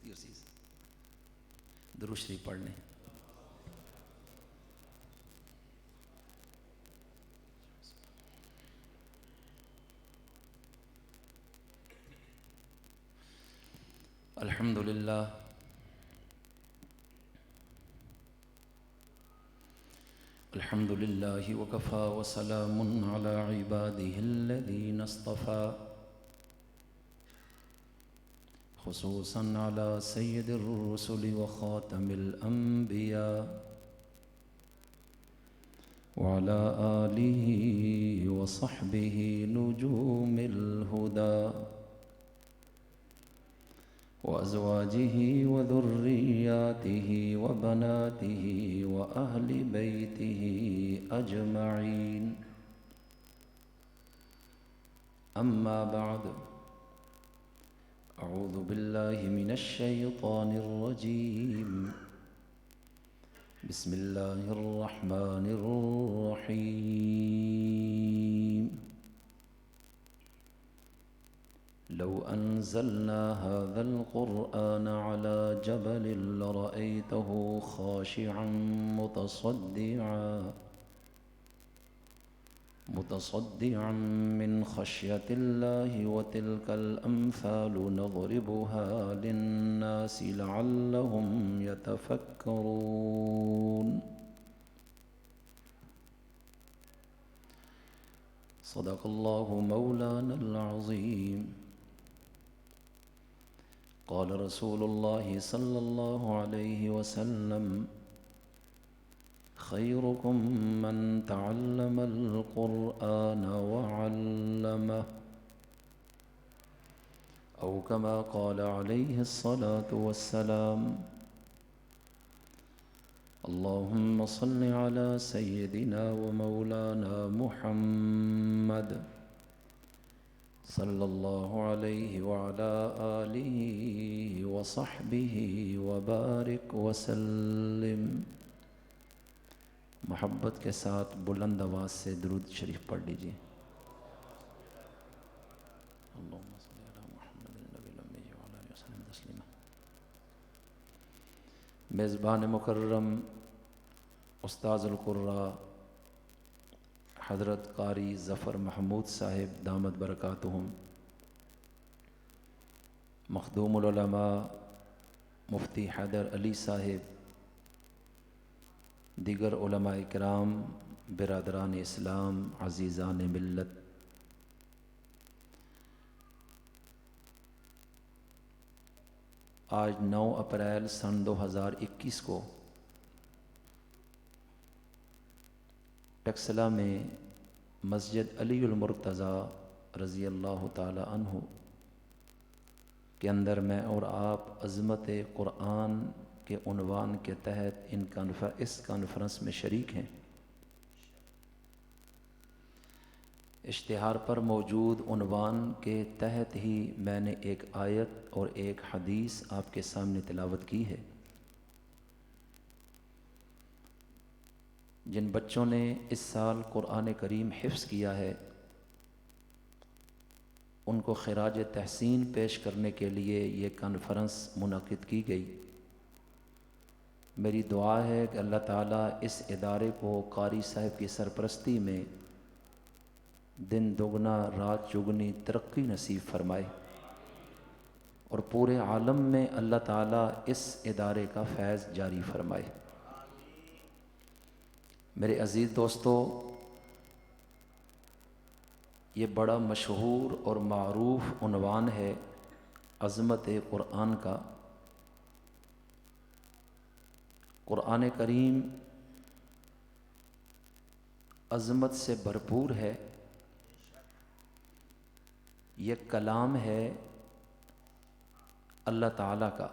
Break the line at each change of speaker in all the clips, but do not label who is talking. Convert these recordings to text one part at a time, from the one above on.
تھی اسی سے درود شریف پڑھ لیں. الحمد للہ الحمد للہ وکفا وسلام علی عباده الذین اصطفى خصوصا علی سید الرسل وخاتم الانبیاء وعلى آلہ وصحبہ نجوم الہدى وأزواجه وذرياته وبناته وأهل بيته أجمعين. أما بعد أعوذ بالله من الشيطان الرجيم. بسم الله الرحمن الرحيم. لو أنزلنا هذا القرآن على جبل لرأيته خاشعا متصدعا من خشية الله وتلك الأمثال نضربها للناس لعلهم يتفكرون. صدق الله مولانا العظيم. قال رسول الله صلى الله عليه وسلم خيركم من تعلم القرآن وعلمه أو كما قال عليه الصلاة والسلام. اللهم صل على سيدنا ومولانا محمد صلی اللہ علیہ وعلى آلہ وصحبہ وبارک وسلم. محبت کے ساتھ بلند آواز سے درود شریف پڑھ لیجیے. اللہم صل علی محمد النبی الامی وعلی آلہ وسلم تسلیما. میزبان مکرم استاذ القراء حضرت قاری ظفر محمود صاحب دامت برکاتہم، مخدوم العلماء مفتی حیدر علی صاحب، دیگر علماء کرام، برادران اسلام، عزیزان ملت، آج 9 اپریل سن 2021 کو ٹکسلا میں مسجد علی المرتضیٰ رضی اللہ تعالی عنہ کے اندر میں اور آپ عظمت قرآن کے عنوان کے تحت اس کانفرنس میں شریک ہیں. اشتہار پر موجود عنوان کے تحت ہی میں نے ایک آیت اور ایک حدیث آپ کے سامنے تلاوت کی ہے. جن بچوں نے اس سال قرآن کریم حفظ کیا ہے ان کو خراج تحسین پیش کرنے کے لیے یہ کانفرنس منعقد کی گئی. میری دعا ہے کہ اللہ تعالیٰ اس ادارے کو قاری صاحب کی سرپرستی میں دن دگنا رات چگنی ترقی نصیب فرمائے اور پورے عالم میں اللہ تعالیٰ اس ادارے کا فیض جاری فرمائے. میرے عزیز دوستو، یہ بڑا مشہور اور معروف عنوان ہے عظمت قرآن کا. قرآن کریم عظمت سے بھرپور ہے. یہ کلام ہے اللہ تعالیٰ کا،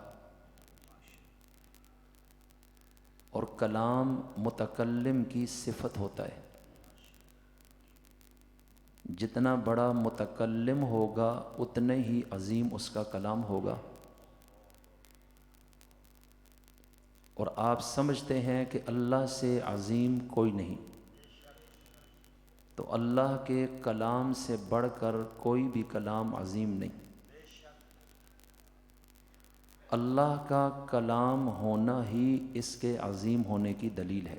اور کلام متکلم کی صفت ہوتا ہے. جتنا بڑا متکلم ہوگا اتنے ہی عظیم اس کا کلام ہوگا. اور آپ سمجھتے ہیں کہ اللہ سے عظیم کوئی نہیں، تو اللہ کے کلام سے بڑھ کر کوئی بھی کلام عظیم نہیں. اللہ کا کلام ہونا ہی اس کے عظیم ہونے کی دلیل ہے۔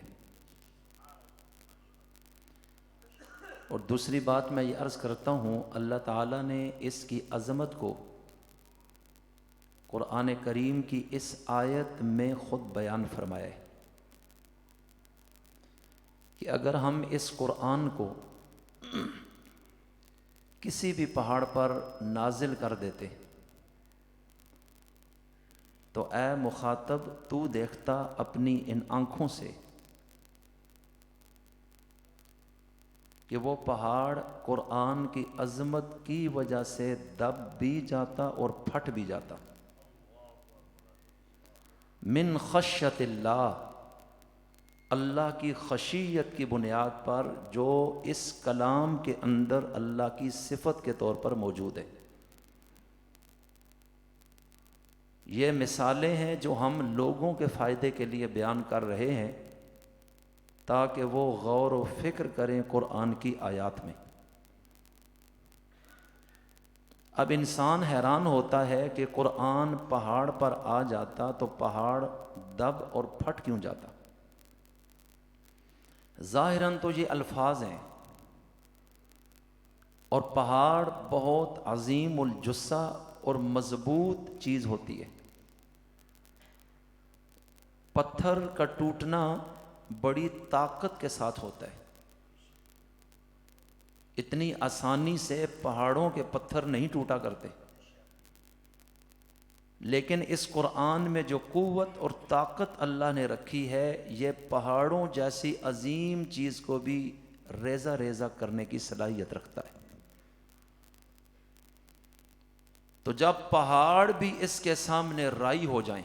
اور دوسری بات میں یہ عرض کرتا ہوں، اللہ تعالیٰ نے اس کی عظمت کو قرآن کریم کی اس آیت میں خود بیان فرمایا ہے کہ اگر ہم اس قرآن کو کسی بھی پہاڑ پر نازل کر دیتے تو اے مخاطب تو دیکھتا اپنی ان آنکھوں سے کہ وہ پہاڑ قرآن کی عظمت کی وجہ سے دب بھی جاتا اور پھٹ بھی جاتا۔ من خشیت اللہ، اللہ کی خشیت کی بنیاد پر جو اس کلام کے اندر اللہ کی صفت کے طور پر موجود ہے۔ یہ مثالیں ہیں جو ہم لوگوں کے فائدے کے لیے بیان کر رہے ہیں تاکہ وہ غور و فکر کریں قرآن کی آیات میں۔ اب انسان حیران ہوتا ہے کہ قرآن پہاڑ پر آ جاتا تو پہاڑ دب اور پھٹ کیوں جاتا؟ ظاہراً تو یہ الفاظ ہیں، اور پہاڑ بہت عظیم الجثہ اور مضبوط چیز ہوتی ہے۔ پتھر کا ٹوٹنا بڑی طاقت کے ساتھ ہوتا ہے، اتنی آسانی سے پہاڑوں کے پتھر نہیں ٹوٹا کرتے، لیکن اس قرآن میں جو قوت اور طاقت اللہ نے رکھی ہے یہ پہاڑوں جیسی عظیم چیز کو بھی ریزہ ریزہ کرنے کی صلاحیت رکھتا ہے۔ تو جب پہاڑ بھی اس کے سامنے رائی ہو جائیں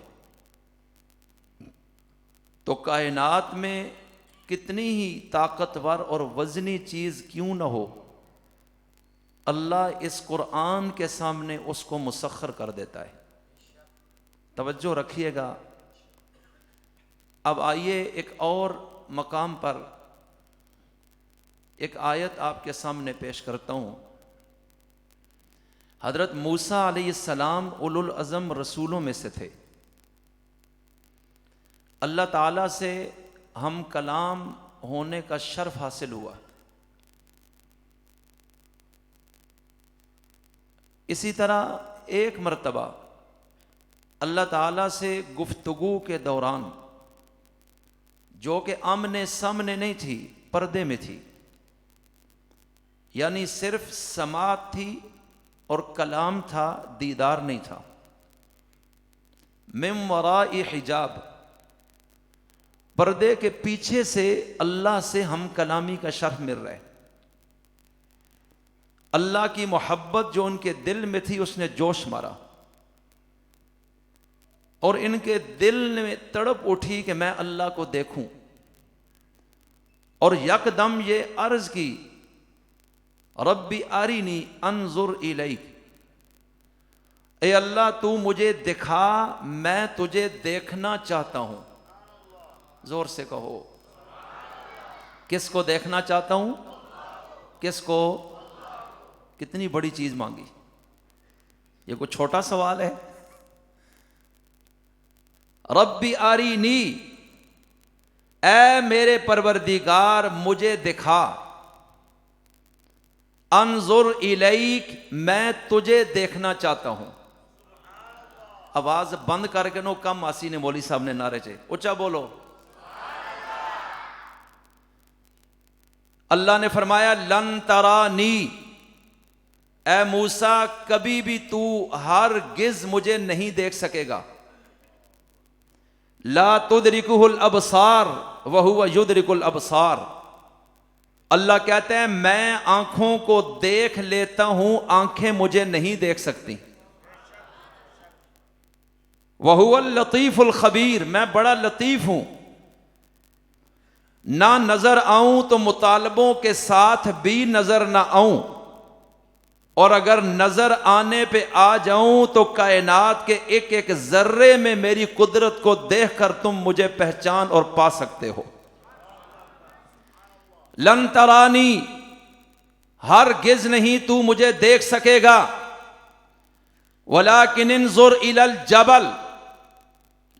تو کائنات میں کتنی ہی طاقتور اور وزنی چیز کیوں نہ ہو، اللہ اس قرآن کے سامنے اس کو مسخر کر دیتا ہے۔ توجہ رکھیے گا۔ اب آئیے ایک اور مقام پر ایک آیت آپ کے سامنے پیش کرتا ہوں۔ حضرت موسیٰ علیہ السلام اولو العزم رسولوں میں سے تھے۔ اللہ تعالیٰ سے ہم کلام ہونے کا شرف حاصل ہوا۔ اسی طرح ایک مرتبہ اللہ تعالیٰ سے گفتگو کے دوران، جو کہ آمنے سامنے نہیں تھی، پردے میں تھی، یعنی صرف سماعت تھی اور کلام تھا، دیدار نہیں تھا، من وراء حجاب، پردے کے پیچھے سے اللہ سے ہم کلامی کا شرف مل رہا ہے۔ اللہ کی محبت جو ان کے دل میں تھی اس نے جوش مارا، اور ان کے دل میں تڑپ اٹھی کہ میں اللہ کو دیکھوں، اور یکدم یہ عرض کی، ربی ارینی انظر الیک، اے اللہ تو مجھے دکھا، میں تجھے دیکھنا چاہتا ہوں۔ زور سے کہو، کس کو دیکھنا چاہتا ہوں؟ کس کو؟ کتنی بڑی چیز مانگی، یہ کوئی چھوٹا سوال ہے؟ ربی ارینی، اے میرے پروردگار مجھے دکھا، انظر الیک، میں تجھے دیکھنا چاہتا ہوں۔ آواز بند کر کے نو کم آسی نے مولوی صاحب نے نعرے چے اچھا بولو۔ اللہ نے فرمایا لن ترانی، اے موسیٰ کبھی بھی تو ہرگز مجھے نہیں دیکھ سکے گا۔ لا تدرکہ الابصار وہو یدرک الابصار، اللہ کہتے ہیں میں آنکھوں کو دیکھ لیتا ہوں، آنکھیں مجھے نہیں دیکھ سکتی۔ وہو اللطیف الخبیر، میں بڑا لطیف ہوں، نہ نظر آؤں تو مطالبوں کے ساتھ بھی نظر نہ آؤں، اور اگر نظر آنے پہ آ جاؤں تو کائنات کے ایک ایک ذرے میں میری قدرت کو دیکھ کر تم مجھے پہچان اور پا سکتے ہو۔ لن ترانی، ہرگز نہیں تو مجھے دیکھ سکے گا، ولیکن انظر الی الجبل،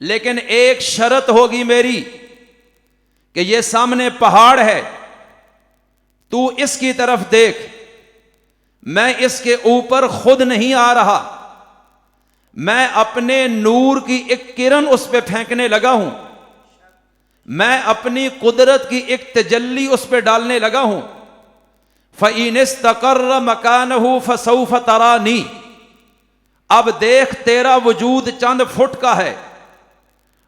لیکن ایک شرط ہوگی میری کہ یہ سامنے پہاڑ ہے، تو اس کی طرف دیکھ، میں اس کے اوپر خود نہیں آ رہا، میں اپنے نور کی ایک کرن اس پہ پھینکنے لگا ہوں، میں اپنی قدرت کی ایک تجلی اس پہ ڈالنے لگا ہوں۔ فَإِنِ اسْتَقَرَّ مَكَانَهُ فَسَوْفَ تَرَانِي، اب دیکھ تیرا وجود چند فٹ کا ہے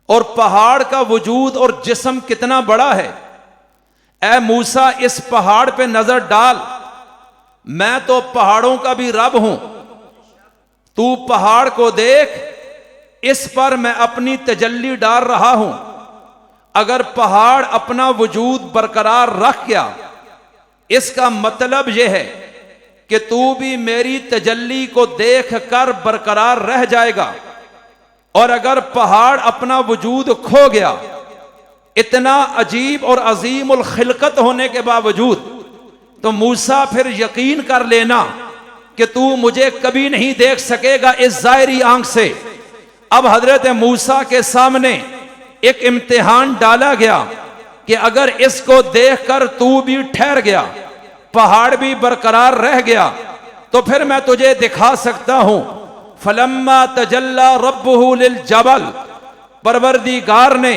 اور پہاڑ کا وجود اور جسم کتنا بڑا ہے۔ اے موسیٰ اس پہاڑ پہ نظر ڈال، میں تو پہاڑوں کا بھی رب ہوں، تو پہاڑ کو دیکھ، اس پر میں اپنی تجلی ڈال رہا ہوں۔ اگر پہاڑ اپنا وجود برقرار رکھ گیا، اس کا مطلب یہ ہے کہ تو بھی میری تجلی کو دیکھ کر برقرار رہ جائے گا، اور اگر پہاڑ اپنا وجود کھو گیا، اتنا عجیب اور عظیم الخلقت ہونے کے باوجود، تو موسیٰ پھر یقین کر لینا کہ تو مجھے کبھی نہیں دیکھ سکے گا اس ظاہری آنکھ سے۔ اب حضرت موسیٰ کے سامنے ایک امتحان ڈالا گیا کہ اگر اس کو دیکھ کر تو بھی ٹھہر گیا، پہاڑ بھی برقرار رہ گیا، تو پھر میں تجھے دکھا سکتا ہوں۔ فلما تجلی ربہ للجبل، پروردگار نے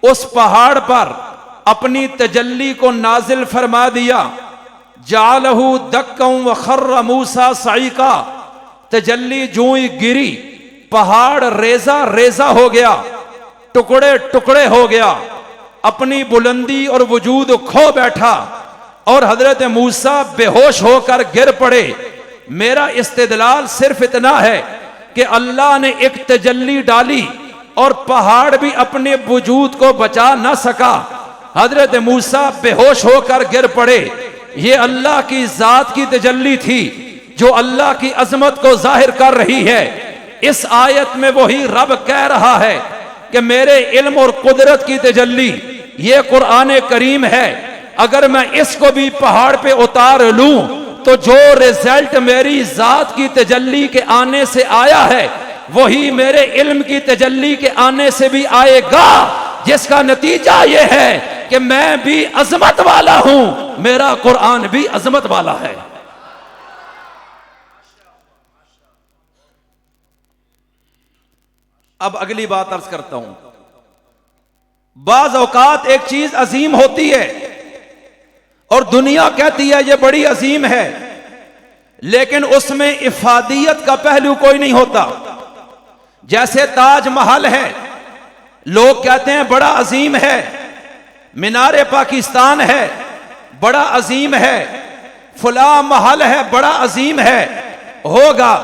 اس پہاڑ پر اپنی تجلی کو نازل فرما دیا۔ جعلہ دکا وخر موسیٰ صعیقا، تجلی جوئی گری، پہاڑ ریزہ ریزہ ہو گیا، ٹکڑے ٹکڑے ہو گیا، اپنی بلندی اور وجود کھو بیٹھا، اور حضرت موسیٰ بے ہوش ہو کر گر پڑے۔ میرا استدلال صرف اتنا ہے کہ اللہ نے ایک تجلی ڈالی اور پہاڑ بھی اپنے وجود کو بچا نہ سکا، حضرت موسیٰ بے ہوش ہو کر گر پڑے۔ یہ اللہ کی ذات کی تجلی تھی جو اللہ کی عظمت کو ظاہر کر رہی ہے۔ اس آیت میں وہی رب کہہ رہا ہے کہ میرے علم اور قدرت کی تجلی یہ قرآن کریم ہے، اگر میں اس کو بھی پہاڑ پہ اتار لوں تو جو رزلٹ میری ذات کی تجلی کے آنے سے آیا ہے وہی میرے علم کی تجلی کے آنے سے بھی آئے گا، جس کا نتیجہ یہ ہے کہ میں بھی عظمت والا ہوں، میرا قرآن بھی عظمت والا ہے۔ اب اگلی بات عرض کرتا ہوں۔ بعض اوقات ایک چیز عظیم ہوتی ہے اور دنیا کہتی ہے یہ بڑی عظیم ہے، لیکن اس میں افادیت کا پہلو کوئی نہیں ہوتا۔ جیسے تاج محل ہے، لوگ کہتے ہیں بڑا عظیم ہے، مینار پاکستان ہے بڑا عظیم ہے، فلاں محل ہے بڑا عظیم ہے، ہوگا،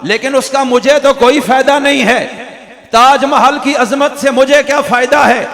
لیکن اس کا مجھے تو کوئی فائدہ نہیں ہے۔ تاج محل کی عظمت سے مجھے کیا فائدہ ہے؟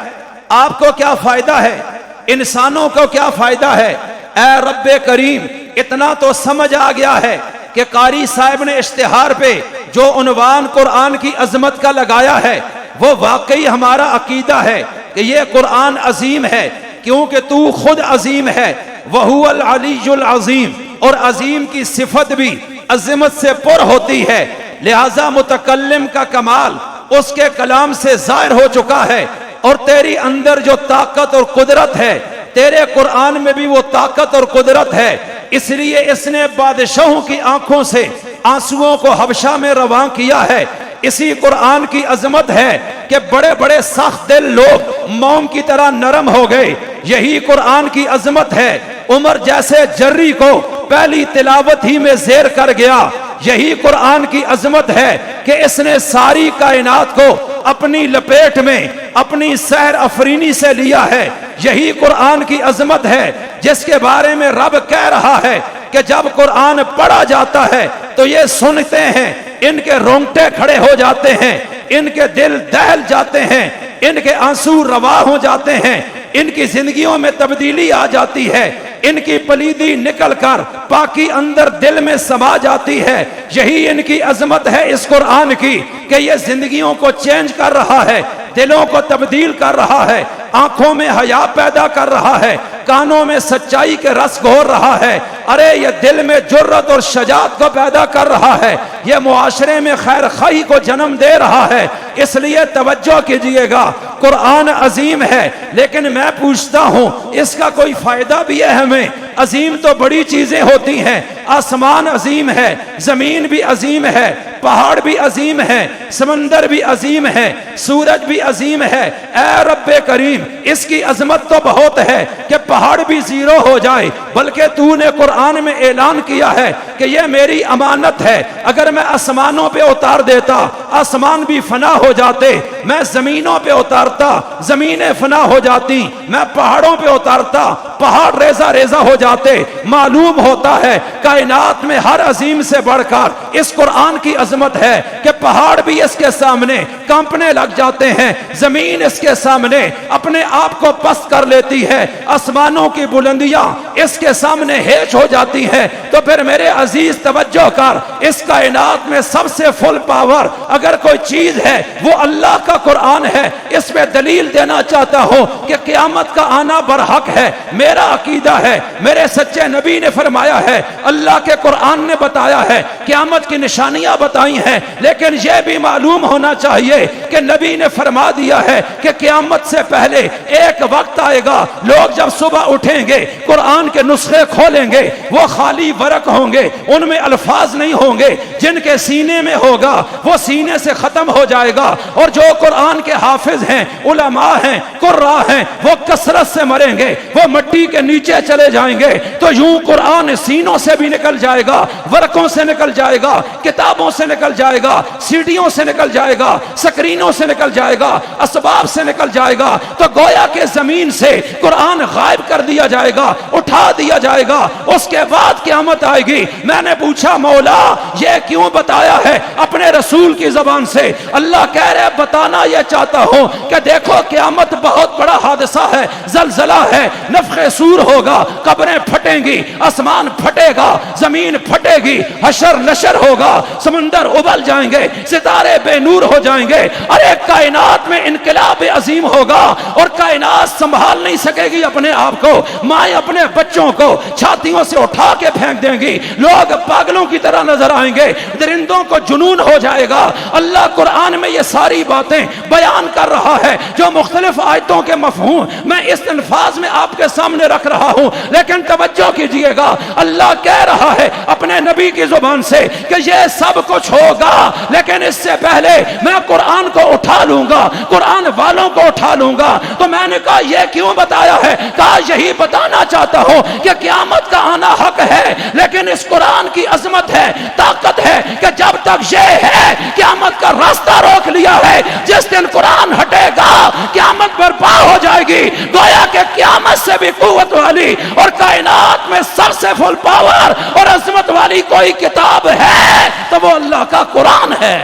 آپ کو کیا فائدہ ہے؟ انسانوں کو کیا فائدہ ہے؟ اے رب کریم، اتنا تو سمجھ آ گیا ہے کہ قاری صاحب نے اشتہار پہ جو عنوان قرآن کی عظمت کا لگایا ہے وہ واقعی ہمارا عقیدہ ہے کہ یہ قرآن عظیم ہے، کیونکہ تو خود عظیم ہے۔ وَهُوَ الْعَلِيُّ الْعَظِيمُ، اور عظیم کی صفت بھی عظمت سے پر ہوتی ہے، لہذا متکلم کا کمال اس کے کلام سے ظاہر ہو چکا ہے، اور تیری اندر جو طاقت اور قدرت ہے تیرے قرآن میں بھی وہ طاقت اور قدرت ہے۔ اس لیے اس نے بادشاہوں کی آنکھوں سے آنسوؤں کو حبشہ میں رواں کیا ہے۔ اسی قرآن کی عظمت ہے کہ بڑے بڑے سخت دل لوگ موم کی طرح نرم ہو گئے۔ یہی قرآن کی عظمت ہے، عمر جیسے جری کو پہلی تلاوت ہی میں زیر کر گیا۔ یہی قرآن کی عظمت ہے کہ اس نے ساری کائنات کو اپنی لپیٹ میں اپنی سحر افرینی سے لیا ہے۔ یہی قرآن کی عظمت ہے جس کے بارے میں رب کہہ رہا ہے کہ جب قرآن پڑھا جاتا ہے تو یہ سنتے ہیں، ان کے رونگٹے کھڑے ہو جاتے ہیں، ان کے دل دہل جاتے ہیں، ان کے آنسو روا ہو جاتے ہیں، ان کی زندگیوں میں تبدیلی آ جاتی ہے، ان کی پلیدی نکل کر پاکی اندر دل میں سما جاتی ہے۔ یہی ان کی عظمت ہے اس قرآن کی کہ یہ زندگیوں کو چینج کر رہا ہے، دلوں کو تبدیل کر رہا ہے، آنکھوں میں حیا پیدا کر رہا ہے، کانوں میں سچائی کے رس گھور رہا ہے۔ ارے یہ دل میں جرت اور شجاعت کو پیدا کر رہا ہے، یہ معاشرے میں خیر خواہی کو جنم دے رہا ہے۔ اس لیے توجہ کیجئے گا، قرآن عظیم ہے لیکن میں پوچھتا ہوں اس کا کوئی فائدہ بھی ہے ہمیں؟ عظیم تو بڑی چیزیں ہوتی ہیں، آسمان عظیم ہے، زمین بھی عظیم ہے، پہاڑ بھی عظیم ہے، سمندر بھی عظیم ہے، سورج بھی عظیم ہے۔ اے رب کریم، اس کی عظمت تو بہت ہے کہ پہاڑ بھی زیرو ہو جائے، بلکہ تو نے قرآن میں اعلان کیا ہے کہ یہ میری امانت ہے، اگر میں آسمانوں پہ اتار دیتا آسمان بھی فنا ہو جاتے، میں زمینوں پہ اتارتا زمینیں فنا ہو جاتی، میں پہاڑوں پہ اتارتا پہاڑ ریزہ ریزہ ہو جاتے۔ معلوم ہوتا ہے کائنات میں ہر عظیم سے بڑھ کر اس قرآن کی عظمت ہے کہ پہاڑ بھی اس کے سامنے کانپنے لگ جاتے ہیں، زمین اس کے سامنے اپنے آپ کو پست کر لیتی ہے، آسمانوں کی بلندیاں اس کے سامنے ہیچ ہو جاتی ہیں۔ تو پھر میرے عزیز توجہ کر، اس کائنات میں سب سے فل پاور اگر کوئی چیز ہے وہ اللہ کا قرآن ہے۔ اس پہ دلیل دینا چاہتا ہوں کہ قیامت کا آنا برحق ہے۔ میرا عقیدہ ہے، میرے سچے نبی نے فرمایا ہے، اللہ کے قرآن نے بتایا ہے، قیامت کی نشانیاں بتائی ہیں، لیکن یہ بھی معلوم ہونا چاہیے کہ نبی نے فرما دیا ہے کہ قیامت سے پہلے ایک وقت آئے گا، لوگ جب صبح اٹھیں گے قرآن کے نسخے کھولیں گے، وہ خالی ورق ہوں گے، ان میں الفاظ نہیں ہوں گے، جن کے سینے میں ہوگا وہ سینے سے ختم ہو جائے گا، اور جو قرآن کے حافظ ہیں، علماء ہیں، قراء ہیں، وہ کثرت سے مریں گے، وہ مٹی کے نیچے چلے جائیں گے۔ تو یوں قرآن سینوں سے بھی نکل جائے گا، ورقوں سے نکل جائے گا، کتابوں سے نکل جائے گا، سیڈیوں سے نکل جائے گا، سکرینوں سے نکل جائے گا، اسباب سے نکل جائے گا۔ تو گویا کہ زمین سے قرآن غائب کر دیا جائے گا، اٹھا دیا جائے گا، اس کے بعد قیامت آئے گی۔ میں نے پوچھا مولا یہ کیوں بتایا ہے اپنے رسول کی زبان سے؟ اللہ کہہ رہے بتانا یہ چاہتا ہوں کہ دیکھو قیامت بہت بڑا حادثہ ہے، زلزلہ ہے، نفخ صور ہوگا، قبریں پھٹیں گی، آسمان پھٹے گا، زمین پھٹے گی، حشر نشر ہوگا، سمندر ابل جائیں گے، ستارے بے نور ہو جائیں گے، ارے کائنات میں انقلاب عظیم ہوگا، اور کائنات سنبھال نہیں سکے گی اپنے آپ کو۔ مائیں اپنے بچوں کو چھاتیوں سے اٹھا کے پھینک دیں گی، لوگ پاگلوں کی طرح نظر آئیں گے، درندوں کو جنون ہو جائے گا۔ اللہ قرآن میں یہ ساری باتیں بیان کر رہا ہے جو مختلف آیتوں کے مفہوم میں اس الفاظ میں آپ کے سامنے رکھ رہا ہوں، لیکن توجہ کیجئے گا، اللہ کہہ رہا ہے اپنے نبی کی زبان سے کہ یہ سب کچھ ہوگا، لیکن اس سے پہلے میں قرآن کو اٹھا لوں گا، قرآن والوں کو اٹھا لوں گا۔ تو میں نے کہا یہ کیوں بتایا ہے؟ کہا یہی بتانا چاہتا ہوں کہ قیامت کا آنا حق ہے، لیکن اس قرآن کی عظمت ہے، طاقت ہے کہ جب تک یہ ہے قیامت کا راستہ روک لیا ہے، جس دن قرآن ہٹے گا قیامت برپا ہو جائے گی۔ گویا کہ قیامت سے بھی قوت والی اور کائنات میں سب سے فل پاور اور عظمت والی کوئی کتاب ہے تو وہ اللہ کا قرآن ہے۔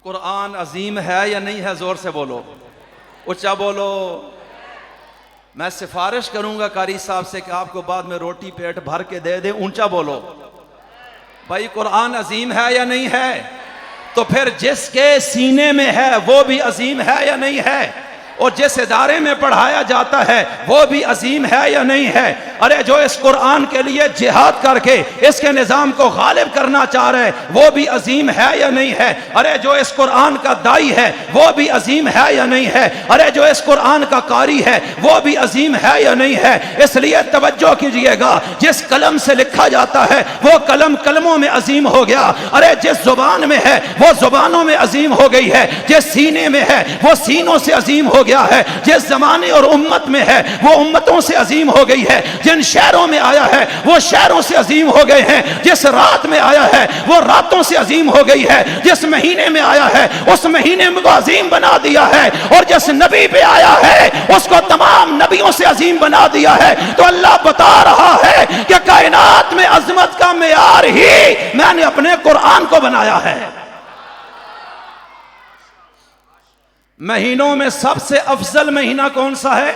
قرآن عظیم ہے یا نہیں ہے؟ زور سے بولو، اونچا بولو۔ میں سفارش کروں گا قاری صاحب سے کہ آپ کو بعد میں روٹی پیٹ بھر کے دے دیں، اونچا بولو بھائی، قرآن عظیم ہے یا نہیں ہے؟ تو پھر جس کے سینے میں ہے وہ بھی عظیم ہے یا نہیں ہے؟ اور جس ادارے میں پڑھایا جاتا ہے وہ بھی عظیم ہے یا نہیں ہے؟ ارے جو اس قرآن کے لیے جہاد کر کے اس کے نظام کو غالب کرنا چاہ رہے وہ بھی عظیم ہے یا نہیں ہے؟ ارے جو اس قرآن کا دائی ہے وہ بھی عظیم ہے یا نہیں ہے؟ ارے جو اس قرآن کا قاری ہے وہ بھی عظیم ہے یا نہیں ہے؟ اس لیے توجہ کیجئے گا، جس قلم سے لکھا جاتا ہے وہ قلم قلموں میں عظیم ہو گیا، ارے جس زبان میں ہے وہ زبانوں میں عظیم ہو گئی ہے، جس سینے میں ہے وہ سینوں سے عظیم ہو گیا ہے، جس زمانے اور امت میں ہے وہ امتوں سے عظیم ہو گئی ہے، جن شہروں میں آیا ہے وہ شہروں سے عظیم ہو گئے ہیں، جس رات میں آیا ہے وہ راتوں سے عظیم ہو گئی ہے، جس مہینے میں آیا ہے اس مہینے میں وہ عظیم بنا دیا ہے، اور جس نبی پہ آیا ہے اس کو تمام نبیوں سے عظیم بنا دیا ہے۔ تو اللہ بتا رہا ہے کہ کائنات میں عظمت کا معیار ہی میں نے اپنے قرآن کو بنایا ہے۔ مہینوں میں سب سے افضل مہینہ کون سا ہے؟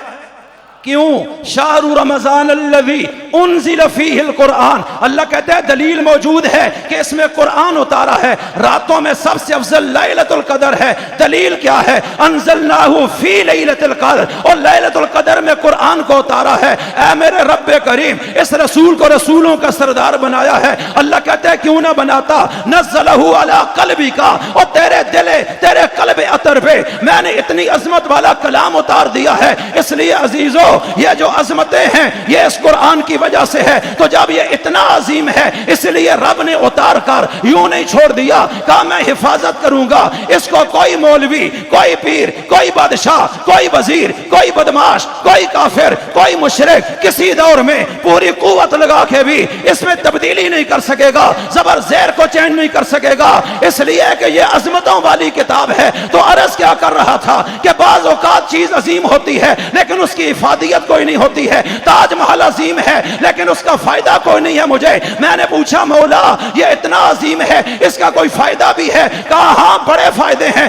کیوں؟ شہر رمضان الذی انزل فیہ القرآن، اللہ کہتے ہیں دلیل موجود ہے کہ اس میں قرآن اتارا ہے، راتوں میں سب سے افضل لیلۃ القدر ہے۔ دلیل کیا ہے؟ انزلناہ فی لیلۃ القدر، اور لیلۃ القدر میں قرآن کو اتارا ہے۔ اے میرے رب کریم، اس رسول کو رسولوں کا سردار بنایا ہے۔ اللہ کہتے ہیں کیوں نہ بناتا؟ نزلہ علی قلبک، اور تیرے دل، تیرے قلب اطہر پہ میں نے اتنی عظمت والا کلام اتار دیا ہے۔ اس لیے عزیزو، یہ جو عظمتیں ہیں یہ اس قرآن کی وجہ سے ہے۔ تو جب یہ اتنا عظیم ہے، اس لیے رب نے اتار کر یوں نہیں چھوڑ دیا، کہا میں حفاظت کروں گا۔ اس کو کوئی مولوی، کوئی پیر، کوئی بادشاہ، کوئی وزیر، کوئی بدماش، کوئی کافر، کوئی مشرک کسی دور میں پوری قوت لگا کے بھی اس میں تبدیلی نہیں کر سکے گا، زبر زیر کو چینج نہیں کر سکے گا، اس لیے کہ یہ عظمتوں والی کتاب ہے۔ تو عرض کیا کر رہا تھا کہ بعض اوقات چیز عظیم ہوتی ہے لیکن اس کی افادیت کوئی نہیں ہوتی ہے۔ تاج محل عظیم ہے لیکن اس کا فائدہ کوئی نہیں ہے مجھے۔ میں نے پوچھا مولا یہ اتنا عظیم ہے، اس کا کوئی فائدہ بھی ہے؟ کہا ہاں بڑے فائدے ہیں،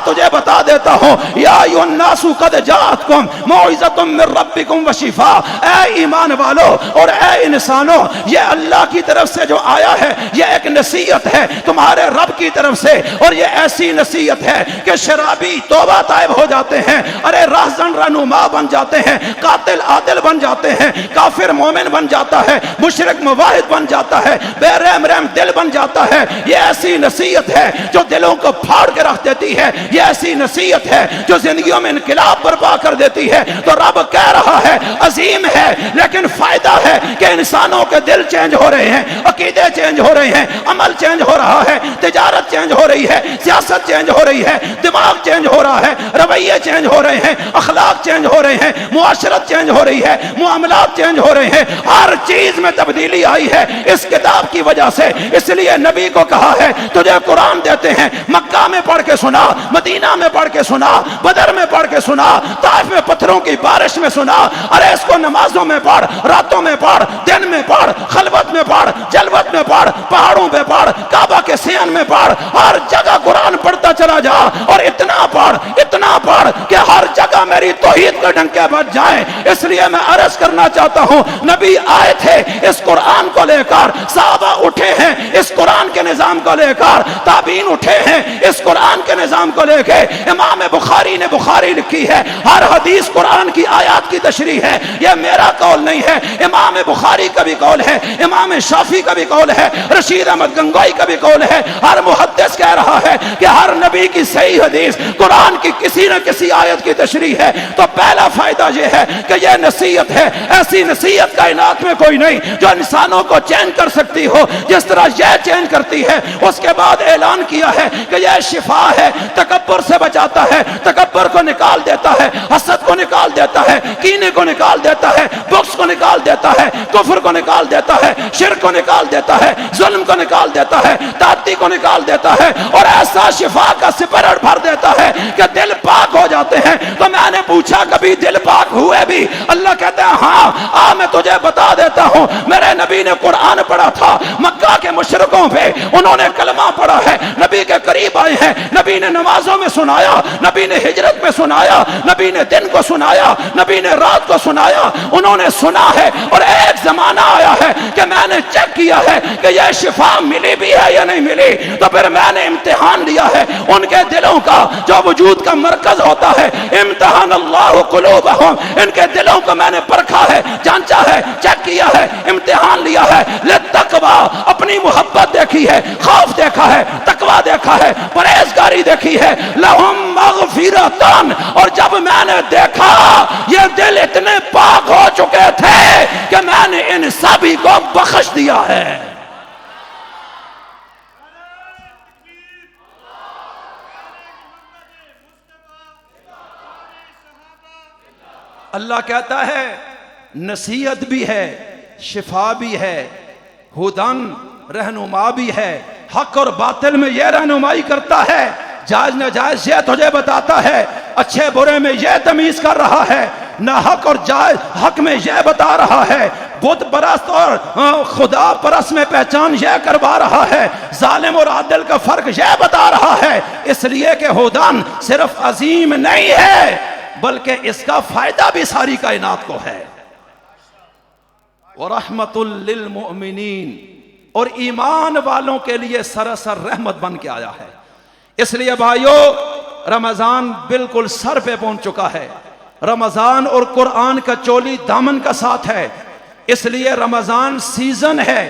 تجھے بتا دیتا ہوں۔ یا ایھا الناس قد جاءتکم موعظۃ من ربکم وشفاء، اے ایمان والو اور اے انسانوں، یہ اللہ کی طرف سے جو آیا ہے یہ ایک نصیحت ہے تمہارے رب کی طرف سے، اور یہ ایسی نصیحت ہے کہ شرابی توبہ طائب ہو جاتے ہیں، ارے راہزن رہنما بن جاتے ہیں، قاتل عادل بن جاتے ہیں، کافر مومن بن جاتا ہے، مشرک موحد بن جاتا ہے، بے رحم رحم دل بن جاتا ہے۔ یہ ایسی نصیحت ہے جو دلوں کو پھاڑ کے رکھ دیتی ہے، یہ ایسی نصیحت ہے جو زندگیوں میں انقلاب برپا کر دیتی ہے۔ تو رب کہہ رہا ہے عظیم ہے لیکن فائدہ ہے کہ انسانوں کے دل چینج ہو رہے ہیں، عقیدے چینج ہو رہے ہیں، عمل چینج ہو رہا ہے، تجارت چینج ہو رہی ہے، سیاست چینج ہو رہی ہے، دماغ چینج ہو رہا ہے، رویے چینج ہو رہے ہیں، اخلاق چینج ہو رہے ہیں، معاشرت چینج ہو رہی ہے، معاملات چینج ہو رہے ہیں، ہر چیز میں تبدیلی آئی ہے اس کتاب کی وجہ سے۔ اس لیے نبی کو کہا ہے تجھے قرآن دیتے ہیں، مکہ میں پڑھ کے سنا، مدینہ میں پڑھ کے سنا، بدر میں پڑھ کے سنا، طائف میں پتھروں کی بارش میں سنا، ارے اس کو نمازوں میں پڑھ، راتوں میں پڑھ، دن میں پڑھ، خلوت میں پڑھ، جلوت میں پڑھ، پہاڑوں پہ پڑھ، کعبہ کے سین میں پڑھ، ہر جگہ قرآن پڑھتا چلا جا، اور اتنا پڑھ کہ ہر جگہ میری توحید کے ڈنکے بج جائیں۔ اس لیے میں عرض کرنا چاہتا ہوں نبی آئے تھے اس قرآن کو لے کر، صحابہ اٹھے ہیں اس قرآن کے نظام کو لے کر، تابعین اٹھے ہیں اس قرآن کے نظام کو لے کے۔ امام بخاری نے بخاری لکھی ہے، ہر حدیث قرآن کی آیات کی تشریح ہے، یہ میرا قول نہیں ہے، امام بخاری کا بھی قول ہے، امام شافعی کا بھی قول ہے، رشید احمد گنگوئی کا بھی قول ہے، ہر محدث کہہ رہا ہے کہ ہر نبی کی صحیح حدیث قرآن کی کسی نہ کسی آیت کی تشریح ہے۔ تو پہلا فائدہ یہ ہے کہ یہ نصیحت ہے، ایسی نصیحت کائنات میں کوئی نہیں جو انسانوں کو چینج کر سکتی ہو جس طرح یہ چینج کرتی ہے۔ اس کے بعد اعلان کیا ہے کہ یہ شفا ہے، تکبر سے بچاتا ہے، تکبر کو نکال دیتا ہے، حسد کو نکال دیتا ہے، کینے کو نکال دیتا ہے، بغض کو نکال دیتا ہے، کفر کو نکال دیتا ہے، شرک کو نکال دیتا ہے، ظلم کو نکال دیتا ہے، تعدی کو نکال دیتا ہے، اور ایسا شفا کا سپرڑ بھر دیتا ہے کہ دل پاک ہو جاتے ہیں۔ تو میں نے پوچھا کبھی دل پاک ہوئے بھی؟ اللہ کہتا ہے ہاں، میں تجھے بتا دیتا ہوں، میرے نبی نے قرآن پڑھا تھا، مکہ کے مشرکوں پہ انہوں نے کلمہ پڑھا ہے، نبی کے قریب آئے ہیں، نبی نے نمازوں میں سنایا، نبی نے ہجرت میں سنایا، نبی نے دن کو سنایا، نبی نے رات کو سنایا، انہوں نے سنا ہے۔ اور ایک زمانہ آیا ہے کہ میں نے چیک کیا ہے کہ یہ شفا ملی بھی ہے یا نہیں ملی، تو پھر میں نے امتحان لیا ہے ان کے دلوں کا جو وجود کا مرکز ہوتا ہے۔ امتحان اللہ قلوبہم، ان کے دلوں کو میں نے پرکھا ہے، جانچا ہے، چیک کیا ہے، امتحان لیا ہے۔ للتقوی، اپنی محبت دیکھی ہے، خوف دیکھا ہے، تقوی دیکھا ہے، پرہیزگاری دیکھی ہے۔ لہم مغفرتان، اور جب میں نے دیکھا یہ دل اتنے پاک ہو چکے تھے کہ میں نے ان سبھی کو بخش دیا ہے۔ اللہ کہتا ہے نصیحت بھی ہے، شفا بھی ہے، ہدن رہنما بھی ہے، حق اور باطل میں یہ رہنمائی کرتا ہے، جائز ناجائز یہ تجھے بتاتا ہے، اچھے برے میں یہ تمیز کر رہا ہے، نہ حق اور جائز حق میں یہ بتا رہا ہے، بت پرست اور خدا پرست میں پہچان یہ کروا رہا ہے، ظالم اور عادل کا فرق یہ بتا رہا ہے۔ اس لیے کہ ہدن صرف عظیم نہیں ہے بلکہ اس کا فائدہ بھی ساری کائنات کو ہے۔ وَرَحْمَةٌ لِّلْمُؤْمِنِينَ، اور ایمان والوں کے لیے سراسر رحمت بن کے آیا ہے۔ اس لیے بھائیو، رمضان بالکل سر پہ پہنچ چکا ہے۔ رمضان اور قرآن کا چولی دامن کا ساتھ ہے۔ اس لیے رمضان سیزن ہے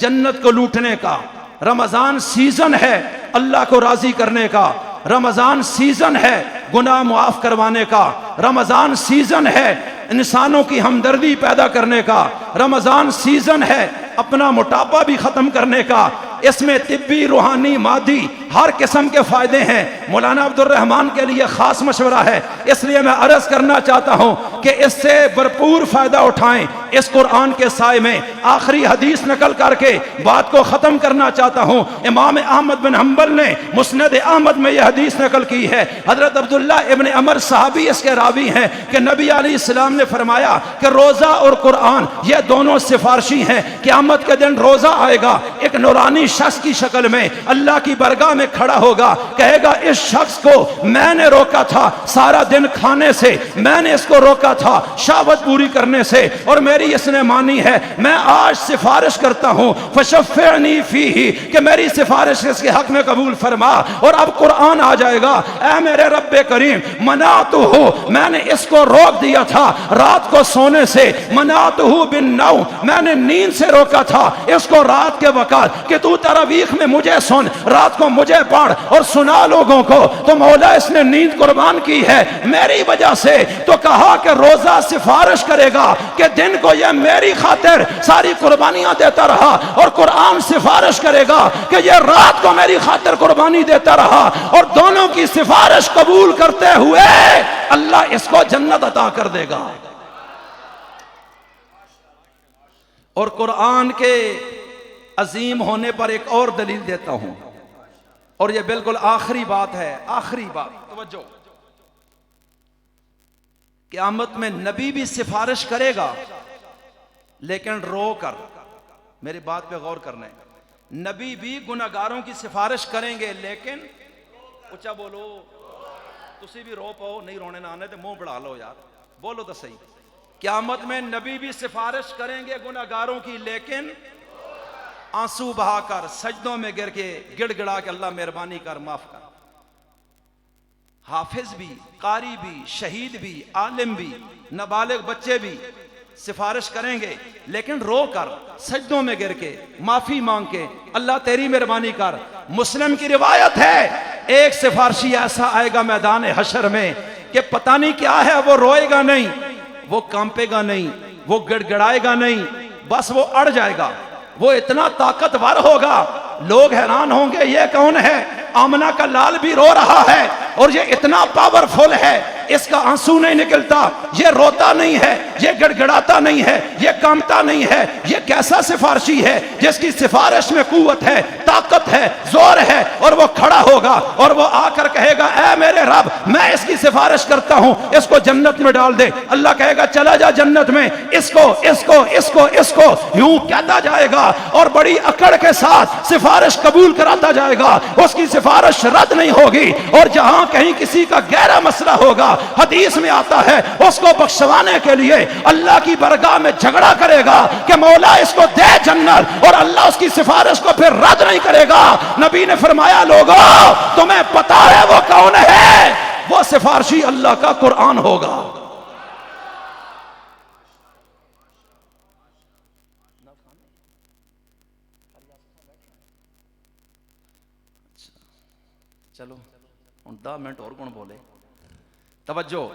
جنت کو لوٹنے کا، رمضان سیزن ہے اللہ کو راضی کرنے کا، رمضان سیزن ہے گناہ معاف کروانے کا، رمضان سیزن ہے انسانوں کی ہمدردی پیدا کرنے کا، رمضان سیزن ہے اپنا موٹاپا بھی ختم کرنے کا۔ اس میں طبی، روحانی، مادی ہر قسم کے فائدے ہیں۔ مولانا عبد الرحمن کے لیے خاص مشورہ ہے، اس لیے میں عرض کرنا چاہتا ہوں کہ اس سے بھرپور فائدہ اٹھائیں۔ اس قرآن کے سائے میں آخری حدیث نقل کر کے بات کو ختم کرنا چاہتا ہوں۔ امام احمد بن حنبل نے مسند احمد میں یہ حدیث نقل کی ہے۔ حضرت عبداللہ ابن عمر صحابی اس کے راوی ہیں کہ نبی علیہ السلام نے فرمایا کہ روزہ اور قرآن یہ دونوں سفارشی ہیں۔ قیامت کے دن روزہ آئے گا، ایک نورانی شخص کی شکل میں اللہ کی بارگاہ میں کھڑا ہوگا، کہے گا اس شخص کو میں نے روکا تھا سارا دن کھانے سے، میں نے اس کو روکا تھا شہوت پوری کرنے سے، اور میری اس نے مانی ہے، میں آج سفارش کرتا ہوں فشفعنی فیہ، کہ میری سفارش اس کے حق میں قبول فرما۔ اور اب قرآن آ جائے گا، اے میرے رب کریم، منعتہ، میں نے اس کو روک دیا تھا رات کو سونے سے، منعتہ بالنوم، میں نے نیند سے روکا تھا اس کو رات کے وقت کہ تو تراویح میں مجھے سن، رات کو مجھے پڑھ اور سنا لوگوں کو، تو مولا اس نے نیند قربان کی ہے میری وجہ سے۔ تو کہا کہ روزہ سفارش کرے گا کہ دن کو یہ میری خاطر ساری قربانیاں دیتا رہا، اور قرآن سفارش کرے گا کہ یہ رات کو میری خاطر قربانی دیتا رہا، اور دونوں کی سفارش قبول کرتے ہوئے اللہ اس کو جنت عطا کر دے گا۔ اور قرآن کے عظیم ہونے پر ایک اور دلیل دیتا ہوں، اور یہ بالکل آخری بات ہے، آخری بات، توجہ۔ قیامت میں نبی بھی سفارش کرے گا لیکن رو کر، میری بات پہ غور کرنا ہے، نبی بھی گناہگاروں کی سفارش کریں گے لیکن اچھا بولو، تسی بھی رو پاؤ، نہیں رونے نہ آنے تو منہ بڑھا لو یار، بولو تو صحیح۔ قیامت میں نبی بھی سفارش کریں گے گناہگاروں کی لیکن آنسو بہا کر، سجدوں میں گر کے گڑ گڑا کے اللہ مہربانی کر، معاف کر۔ حافظ بھی، قاری بھی، شہید بھی، عالم بھی، نابالغ بچے بھی سفارش کریں گے لیکن رو کر، سجدوں میں گر کے، معافی مانگ کے، اللہ تیری مہربانی کر۔ مسلم کی روایت ہے ایک سفارشی ایسا آئے گا میدان حشر میں کہ پتہ نہیں کیا ہے، وہ روئے گا نہیں، وہ کانپے گا نہیں، وہ گڑ گڑائے گا نہیں، بس وہ اڑ جائے گا، وہ اتنا طاقتور ہوگا، لوگ حیران ہوں گے یہ کون ہے؟ آمنہ کا لال بھی رو رہا ہے اور یہ اتنا پاورفل ہے، اس کا آنسو نہیں نکلتا، یہ روتا نہیں ہے، یہ گڑ گڑاتا نہیں ہے، یہ کانپتا نہیں ہے۔ یہ کیسا سفارشی ہے جس کی سفارش میں قوت ہے، طاقت ہے، زور ہے، اور وہ کھڑا ہوگا اور وہ آ کر کہے گا اے میرے رب میں اس کی سفارش کرتا ہوں، اس کو جنت میں ڈال دے۔ اللہ کہے گا چلا جا جنت میں، اس کو اس کو اس کو اس کو، یوں کہتا جائے گا اور بڑی اکڑ کے ساتھ سفارش قبول کراتا جائے گا، اس کی سفارش رد نہیں ہوگی۔ اور جہاں کہیں کسی کا گہرا مسئلہ ہوگا، حدیث میں آتا ہے اس کو بخشوانے کے لیے اللہ کی بارگاہ میں جھگڑا کرے گا کہ مولا اس کو دے جنت، اور اللہ اس کی سفارش کو پھر رد نہیں کرے گا۔ نبی نے فرمایا لوگو تمہیں پتا ہے وہ کون ہے؟ وہ سفارشی اللہ کا قرآن ہوگا۔ چلو 10 منٹ اور کون بولے، توجہ۔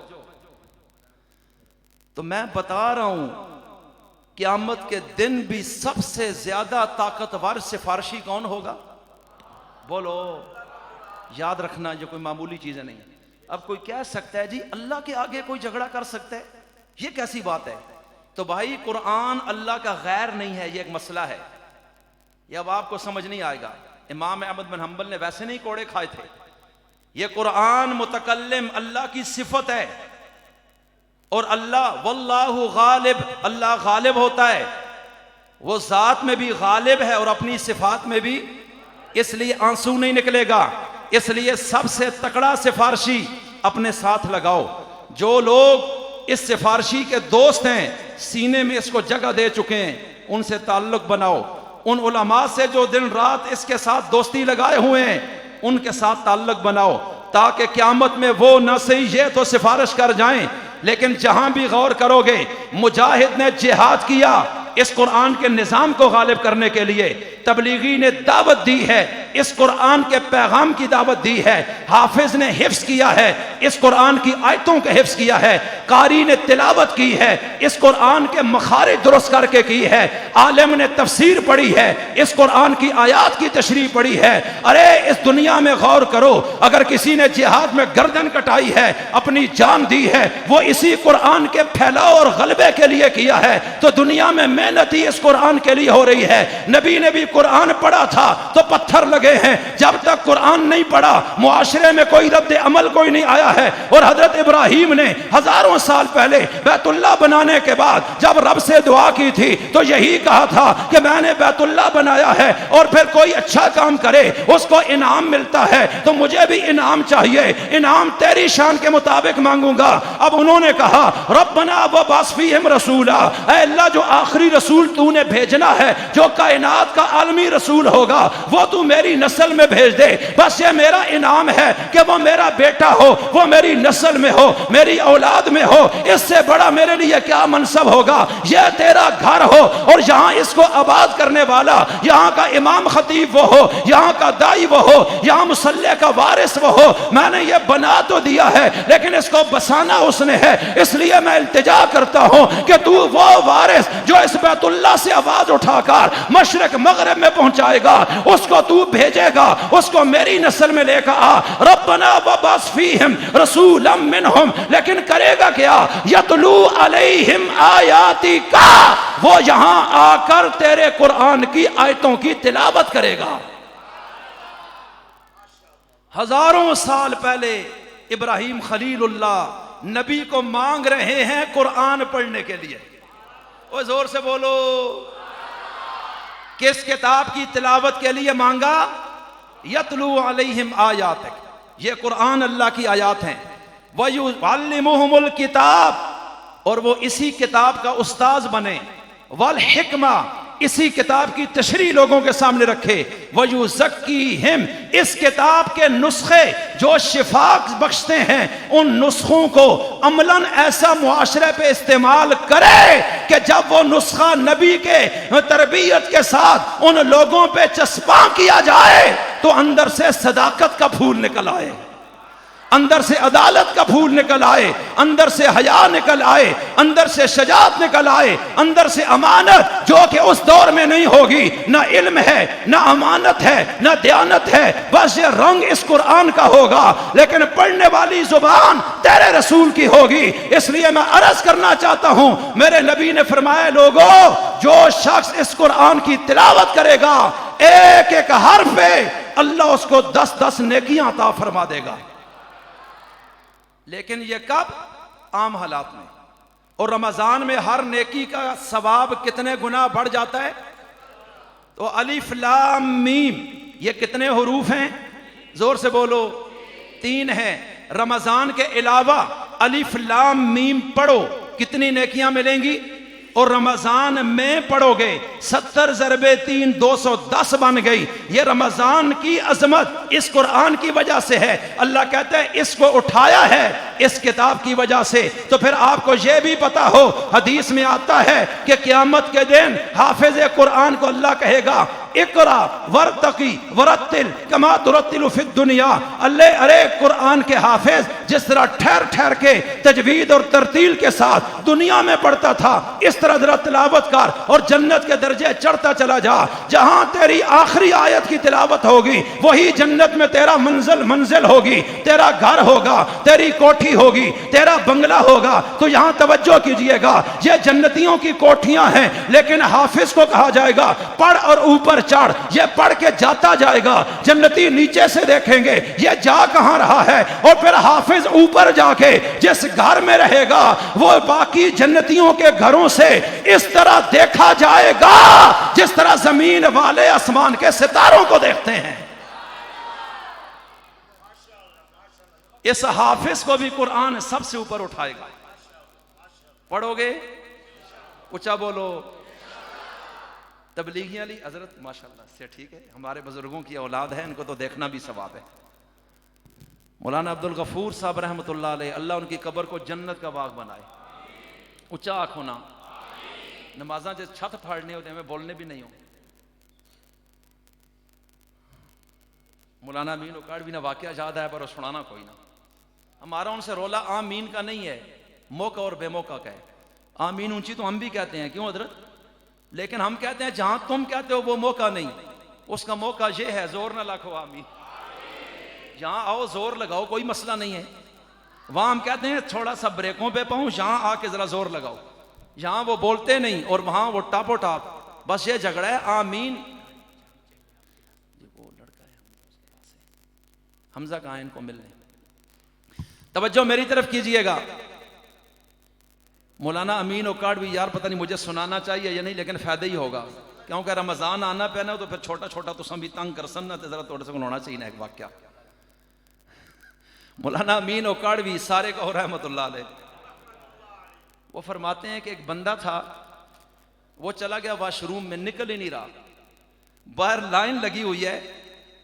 تو میں بتا رہا ہوں قیامت کے دن بھی سب سے زیادہ طاقتور سفارشی کون ہوگا؟ بولو، یاد رکھنا یہ کوئی معمولی چیزیں نہیں۔ اب کوئی کہہ سکتا ہے جی اللہ کے آگے کوئی جھگڑا کر سکتا ہے، یہ کیسی بات ہے؟ تو بھائی قرآن اللہ کا غیر نہیں ہے، یہ ایک مسئلہ ہے، یہ اب آپ کو سمجھ نہیں آئے گا۔ امام احمد بن حنبل نے ویسے نہیں کوڑے کھائے تھے، یہ قرآن متکلم اللہ کی صفت ہے، اور اللہ واللہ غالب، اللہ غالب ہوتا ہے، وہ ذات میں بھی غالب ہے اور اپنی صفات میں بھی، اس لیے آنسو نہیں نکلے گا۔ اس لیے سب سے تکڑا سفارشی اپنے ساتھ لگاؤ۔ جو لوگ اس سفارشی کے دوست ہیں، سینے میں اس کو جگہ دے چکے ہیں، ان سے تعلق بناؤ۔ ان علماء سے جو دن رات اس کے ساتھ دوستی لگائے ہوئے ہیں، ان کے ساتھ تعلق بناؤ، تاکہ قیامت میں وہ نہ صحیح یہ تو سفارش کر جائیں، لیکن جہاں بھی غور کرو گے مجاہد نے جہاد کیا اس قرآن کے نظام کو غالب کرنے کے لیے، تبلیغی نے دعوت دی ہے، اس قرآن کے پیغام کی دعوت دی ہے، حافظ نے حفظ کیا ہے، اس قرآن کی آیتوں کا حفظ کیا ہے، قاری نے تلاوت کی ہے، اس قرآن کے مخارج درست کر کے کی ہے، عالم نے تفسیر پڑھی ہے، اس قرآن کی آیات کی تشریح پڑھی ہے۔ ارے اس دنیا میں غور کرو، اگر کسی نے جہاد میں گردن کٹائی ہے، اپنی جان دی ہے، وہ اسی قرآن کے پھیلاؤ اور غلبے کے لیے کیا ہے، تو دنیا میں محنت ہی اس قرآن کے لیے ہو رہی ہے۔ نبی نے بھی قرآن پڑھا تھا تو پتھر لگے ہیں، جب تک قرآن نہیں پڑھا معاشرے میں کوئی رد عمل کوئی نہیں آیا ہے۔ اور حضرت ابراہیم نے ہزاروں سال پہلے بیت اللہ بنانے کے بعد جب رب سے دعا کی تھی تو یہی کہا تھا کہ میں نے بیت اللہ بنایا ہے، اور پھر کوئی اچھا کام کرے اس کو انعام ملتا ہے، تو مجھے بھی انعام چاہیے، انعام تیری شان کے مطابق مانگوں گا۔ اب انہوں نے کہا ربنا وبعث فیہم رسولا، اے اللہ جو آخری رسول تو نے بھیجنا ہے، جو کائنات کا عالمی رسول ہوگا، وہ تو میری نسل میں بھیج دے۔ بس یہ میرا انعام ہے کہ وہ میرا بیٹا ہو، وہ میری نسل میں ہو، میری اولاد میں ہو، اس سے بڑا میرے لیے کیا منصب ہوگا؟ یہ تیرا گھر ہو اور یہاں اس کو آباد کرنے والا، یہاں کا امام خطیب وہ ہو، یہاں کا دائی وہ ہو، یہاں مصلی کا وارث وہ ہو۔ میں نے یہ بنا تو دیا ہے لیکن اس کو بسانا اس نے ہے، اس لیے میں التجا کرتا ہوں کہ تو وہ وارث جو اس بیت اللہ سے آواز اٹھا کر مشرق مغرب میں پہنچائے گا، اس کو تو بھیجے گا، اس کو میری نسل میں لے کر آ۔ ربنا وبعث فیہم رسولا منہم، لیکن کرے گا کیا؟ یتلو علیہم آیاتک، وہ یہاں آ کر تیرے قرآن کی آیتوں کی تلاوت کرے گا۔ ہزاروں سال پہلے ابراہیم خلیل اللہ نبی کو مانگ رہے ہیں قرآن پڑھنے کے لیے۔ وہ زور سے بولو، کس کتاب کی تلاوت کے لیے مانگا؟ یتلو علیہم آیاتک، یہ قرآن اللہ کی آیات ہیں۔ وَيُعَلِّمُهُمُ الْكِتَابَ، اور وہ اسی کتاب کا استاذ بنے، والحکمہ، اسی کتاب کی تشریح لوگوں کے سامنے رکھے، وَيُزَكِّيهِمْ، اس کتاب کے نسخے جو شفا بخشتے ہیں ان نسخوں کو عملاً ایسا معاشرے پہ استعمال کرے کہ جب وہ نسخہ نبی کے تربیت کے ساتھ ان لوگوں پہ چسپاں کیا جائے تو اندر سے صداقت کا پھول نکل آئے، اندر سے عدالت کا پھول نکل آئے، اندر سے حیا نکل آئے، اندر سے شجاعت نکل آئے، اندر سے امانت جو کہ اس دور میں نہیں ہوگی۔ نہ علم ہے، نہ امانت ہے، نہ دیانت ہے، بس یہ رنگ اس قرآن کا ہوگا، لیکن پڑھنے والی زبان تیرے رسول کی ہوگی۔ اس لیے میں عرض کرنا چاہتا ہوں، میرے نبی نے فرمایا لوگو، جو شخص اس قرآن کی تلاوت کرے گا ایک ایک حرف پہ اللہ اس کو 10 نیکیاں عطا فرما دے گا۔ لیکن یہ کب؟ عام حالات میں۔ اور رمضان میں ہر نیکی کا ثواب کتنے گنا بڑھ جاتا ہے؟ تو الف لام میم، یہ کتنے حروف ہیں؟ زور سے بولو، 3 ہیں۔ رمضان کے علاوہ الف لام میم پڑھو، کتنی نیکیاں ملیں گی؟ اور رمضان میں پڑھو گے 70 ضرب 3 210 بن گئی۔ یہ رمضان کی عظمت اس قرآن کی وجہ سے ہے۔ اللہ کہتا ہے اس کو اٹھایا ہے اس کتاب کی وجہ سے۔ تو پھر آپ کو یہ بھی پتا ہو، حدیث میں آتا ہے کہ قیامت کے دن حافظ قرآن کو اللہ کہے گا اقرا ورتقی ورتل کما ترتل فی الدنیا، اللہ ارے قرآن کے حافظ جس طرح ٹھہر ٹھہر کے تجوید اور ترتیل کے ساتھ دنیا میں پڑھتا تھا، اس طرح ذرا تلاوت کر اور جنت کے درجے چڑھتا چلا جا۔ جہاں تیری آخری آیت کی تلاوت ہوگی وہی جنت میں تیرا منزل ہوگی، تیرا گھر ہوگا، تیری کوٹھی ہوگی، تیرا بنگلہ ہوگا۔ تو یہاں توجہ کیجئے گا، یہ جنتیوں کی کوٹھیاں ہیں، لیکن حافظ کو کہا جائے گا پڑھ اور اوپر چڑھ۔ یہ پڑھ کے جاتا جائے گا، جنتی نیچے سے دیکھیں گے یہ جا کہاں رہا ہے، اور پھر حافظ اوپر جا کے جس گھر میں رہے گا وہ باقی جنتیوں کے گھروں سے اس طرح دیکھا جائے گا جس طرح زمین والے آسمان کے ستاروں کو دیکھتے ہیں۔ اس حافظ کو بھی قرآن سب سے اوپر اٹھائے گا. پڑھو گے؟ اونچا بولو. تبلیغیاں لی حضرت ماشاءاللہ سے ٹھیک ہے، ہمارے بزرگوں کی اولاد ہے، ان کو تو دیکھنا بھی ثواب ہے. مولانا عبد الغفور صاحب رحمۃ اللہ علیہ، اللہ ان کی قبر کو جنت کا باغ بنائے. اونچا آنکھوں نا. نمازاں جس چھت پھاڑنے ہوتے ہیں ہمیں بولنے بھی نہیں ہوں. مولانا امین اوکاڑ بھی نہ واقعہ یاد ہے پر سنانا کوئی نہ. ہمارا ان سے رولا آمین کا نہیں ہے، موقع اور بے موقع کا ہے. آمین اونچی تو ہم بھی کہتے ہیں، کیوں حضرت؟ لیکن ہم کہتے ہیں جہاں تم کہتے ہو وہ موقع نہیں، اس کا موقع یہ ہے زور نہ لکھو آمین. جہاں آؤ زور لگاؤ، کوئی مسئلہ نہیں ہے. وہاں ہم کہتے ہیں تھوڑا سا بریکوں پہ پاؤں، یہاں آ کے ذرا زور لگاؤ. یہاں وہ بولتے نہیں اور وہاں وہ ٹاپو ٹاپ. بس یہ جھگڑا ہے. آمین. وہ لڑکا ہے حمزہ کہاں ہے؟ ان کو ملنے. توجہ میری طرف کیجئے گا. مولانا امین اوکاڑ بھی، یار پتہ نہیں مجھے سنانا چاہیے یا نہیں، لیکن فائدہ ہی ہوگا کیونکہ رمضان آنا پہنا تو پھر چھوٹا چھوٹا تو سم بھی تنگ کر سننا تو ذرا تھوڑا سا ہونا چاہیے نا ایک واقعہ. مولانا امین اوکاڑ بھی سارے کو رحمت اللہ علیہ، وہ فرماتے ہیں کہ ایک بندہ تھا، وہ چلا گیا واش روم میں، نکل ہی نہیں رہا. باہر لائن لگی ہوئی ہے.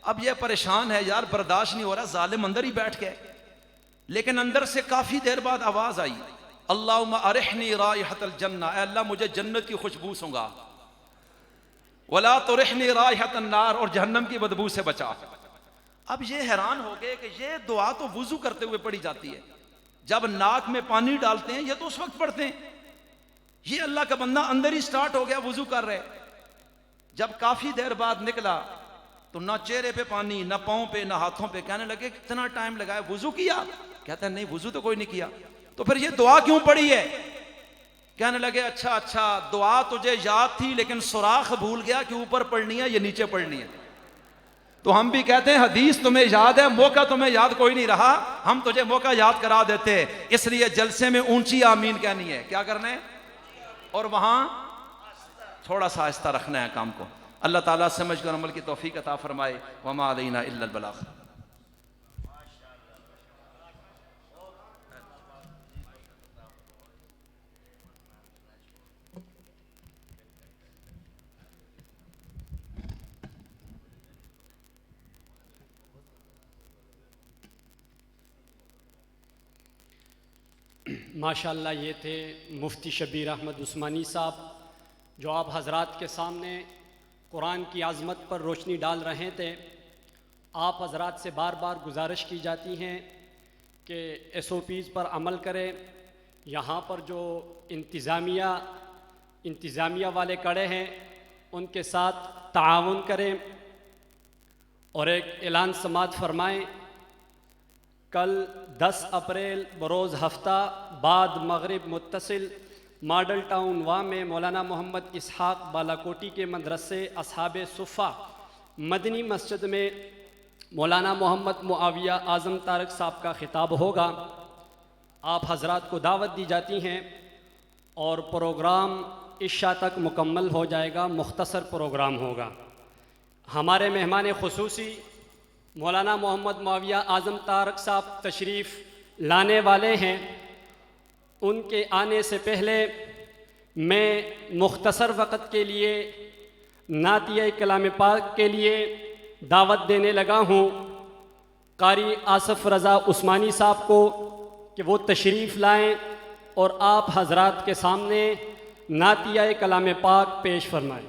اب یہ پریشان ہے، یار برداشت نہیں ہو رہا، ظالم اندر ہی بیٹھ گئے. لیکن اندر سے کافی دیر بعد آواز آئی، اللہم ارحنی رائحۃ الجنہ، اے اللہ مجھے جنت کی خوشبو سونگا، ولا ترحنی رائحۃ النار، اور جہنم کی بدبو سے بچا. اب یہ حیران ہو گئے کہ یہ دعا تو وضو کرتے ہوئے پڑھی جاتی ہے، جب ناک میں پانی ڈالتے ہیں یہ تو اس وقت پڑھتے ہیں. یہ اللہ کا بندہ اندر ہی سٹارٹ ہو گیا وضو کر رہے. جب کافی دیر بعد نکلا تو نہ چہرے پہ پانی، نہ پاؤں پہ، نہ ہاتھوں پہ. کہنے لگے کتنا ٹائم لگایا، وضو کیا؟ کہتا ہے نہیں وضو تو کوئی نہیں کیا. تو پھر یہ دعا کیوں پڑھی ہے؟ کہنے لگے اچھا دعا تجھے یاد تھی لیکن سوراخ بھول گیا کہ اوپر پڑھنی ہے یا نیچے پڑھنی ہے. تو ہم بھی کہتے ہیں حدیث تمہیں یاد ہے، موقع تمہیں یاد کوئی نہیں رہا، ہم تجھے موقع یاد کرا دیتے. اس لیے جلسے میں اونچی آمین کہنی ہے. کیا کرنا ہے؟ اور وہاں تھوڑا سا آہستہ رکھنا ہے کام کو. اللہ تعالیٰ سمجھ کر عمل کی توفیق عطا فرمائے. وما علینا الا البلاغ.
ماشاءاللہ یہ تھے مفتی شبیر احمد عثمانی صاحب، جو آپ حضرات کے سامنے قرآن کی عظمت پر روشنی ڈال رہے تھے. آپ حضرات سے بار بار گزارش کی جاتی ہیں کہ SOPs پر عمل کریں. یہاں پر جو انتظامیہ والے کڑے ہیں ان کے ساتھ تعاون کریں. اور ایک اعلان سماعت فرمائیں، کل 10 اپریل بروز ہفتہ بعد مغرب متصل ماڈل ٹاؤن وا میں مولانا محمد اسحاق بالاکوٹی کے مدرسے اصحاب صفہ مدنی مسجد میں مولانا محمد معاویہ اعظم طارق صاحب کا خطاب ہوگا. آپ حضرات کو دعوت دی جاتی ہیں اور پروگرام عشاء تک مکمل ہو جائے گا. مختصر پروگرام ہوگا. ہمارے مہمان خصوصی مولانا محمد معاویہ اعظم طارق صاحب تشریف لانے والے ہیں. ان کے آنے سے پہلے میں مختصر وقت کے لیے نعتیہ کلام پاک کے لیے دعوت دینے لگا ہوں قاری آصف رضا عثمانی صاحب کو کہ وہ تشریف لائیں اور آپ حضرات کے سامنے نعتیہ کلام پاک پیش فرمائیں.